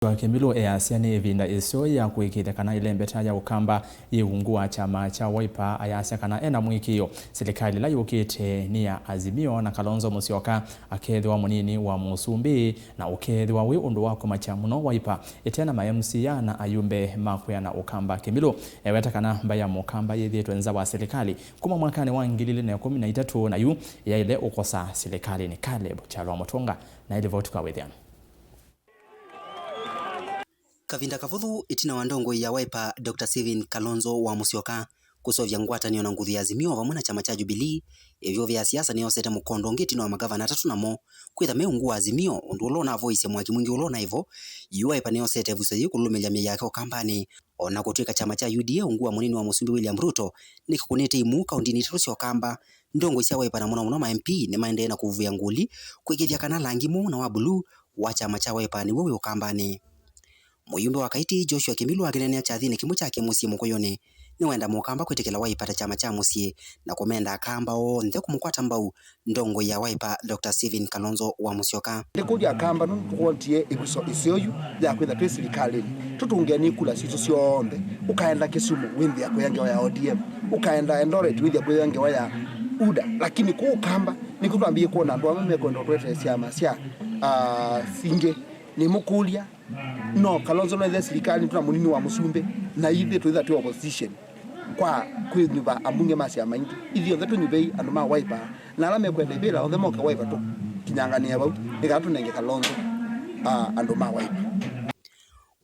KIMILU EASYA ni IVINDA ISEO ya KUIKIITHYA kana ILEMBETA ya UKAMBA UNGU wa chama cha Wiper AYASYA kana ena MUIKIIO SILIKALI la YUKITE ni ya AZIMIO na Kalonzo Musyoka AKEETHIWA Munini wa MUSUMBI na UKEETHIWA wi UNDU wa KUMAKYA MUNO Wiper ITENA MAMCA na ayumbe MAKWYA na UKAMBA KIMILU eweta kana mbaya MUKAMBA yithitwe nza wa SILIKALI kuma mwakani wa 2013 na yu yaile ukosa SILIKALI ni Caleb Chalwa Mutunga na ile vote kwa withiana Kavinda kavuthu itina wa ndongo ya Wiper Dr. Kalonzo wa Musyoka kusovya ngwatanio na nguthi ya AZIMIO vamwe na chama cha Jubilee evyo vya siasa ni osete mukondo ngitino wa magavana 3 namo kwitha meungu wa AZIMIO undu ulona voice mwaki mwingi ulona hivyo Wiper ni osete vusayi kulumilia mia yake ukambani ona kutwika chama cha UDA ungu wa Munini wa MUSUMBI William Ruto nikikunete imu kaundini tatu ukamba ndongo cia Wiper na muno ma MP ni maende na kuvuya nguli kuikithia kana langi mu na wa blue wa chama cha Wiper ni wewe ukambani. Muyumbe wa Kaiti Joshua KIMILU akinenea chathini kimu chake musie mukoyone ni wenda mukamba kwitikila Wiper chama cha musie na kumenda akamba onthe kumukwata mbau ndongo ya Wiper Dr. Kalonzo wa Musyoka ndikuja akamba ntuwontie ikuso iseoyu ya kwitha twi SILIKALI tutungeni kula situ cionthe ukaenda Kisumu winthi ya kwenye ya ODM ukaenda Eldoret winthi ya kwenye ya UDA lakini ku ukamba nikutwambie kuona andu amwe mekwenda twete ciama cia singe ni mukulia no Kalonzo na SILIKALI tuna Munini wa MUSUMBI na ithe twitha twi opposition kwa kwithuba ambunge macia maingi ithio thetu nyubei andu ma Wiper na ala mekwenda ibira othe moka Wiper tu kinyangania bau nikatu nenge Kalonzo andu ma Wiper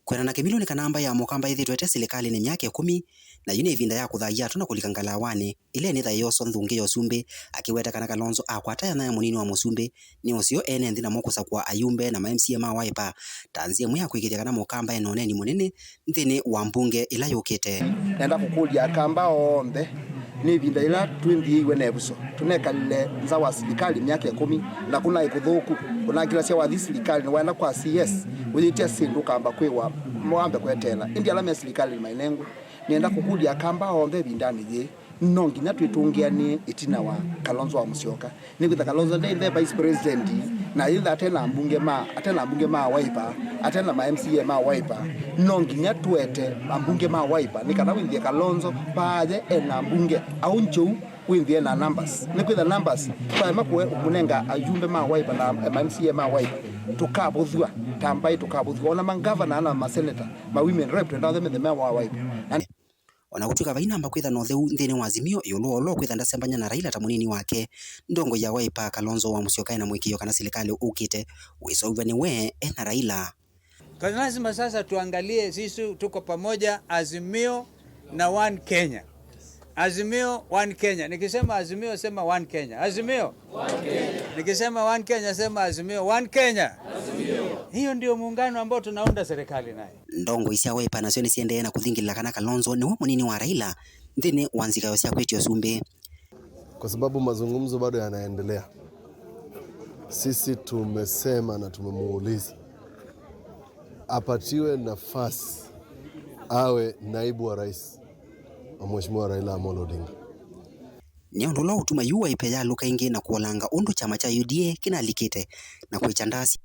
kwena na KIMILU ni kanamba ya mukamba ithi twete SILIKALI ni myaka 10 na yune ivinda ya kuthayia tuna kulikangala wane ile ni thayo so nthunge yo sumbe akiweta kana Kalonzo akwata na Munini wa MUSUMBI ni osio ene nthina mokusa kwa ayumbe na MCA ma Wiper tanzie mwe akuikithia kana mukamba enone ni munene nthini wa mbunge ila yukite nenda kukulia akamba onthe ni ivinda ila twinthiiwe nebuso tunekalile nza wa SILIKALI myaka 10 na kuna ikuthuku kuna kila cia wathi SILIKALI ni wenda kwa CS witia sindu kamba kwiwa mwambe kwetela indi ala me SILIKALI mainengu nienda kukulia akamba onthe vindani ye no nginya twitungiani itina wa Kalonzo wa Musyoka ni kwitha Kalonzo the vice president na ila atena mbunge ma Wiper atena ma MCA ma Wiper no nginya twete ambunge ma Wiper ni kana winthie Kalonzo paje ena mbunge au nchou winthie na numbers ni kwitha numbers kwa makwe umunenga ayumbe ma Wiper na MCA ma Wiper tukabuthwa tambai tukabuthwa ona mangavana na ma senator ma women rep twenda the ma Wiper ona gutuka vainamba kwitha no theu nthini wa AZIMIO yolo kwitha ndasembanya na Raila ta munini wake ndongo ya Wiper Kalonzo wa Musyoka na MUIKIIO kana SILIKALI UKITE wisouva ni we na Raila kwa lazima sasa tuangalie sisi tuko pamoja AZIMIO na One Kenya. AZIMIO One Kenya. Nikisema AZIMIO sema One Kenya. AZIMIO One Kenya. Nikisema One Kenya sema AZIMIO One Kenya. AZIMIO. Hiyo ndio muungano ambao tunaunda serikali naye. Ndongo isia Wiper na sioni siende na kuthingila kana Kalonzo ni wa munini wa Raila nthini wanzika yosia kwetio sumbi. Kwa sababu mazungumzo bado yanaendelea. Sisi tumesema na tumemuuliza apatiwe nafasi awe naibu wa rais wa Mheshimiwa Raila Odinga. Ni undu lo utuma Wiper ya luka ingi na kuolanga undu chama cha UDA kina likite na kuichandasi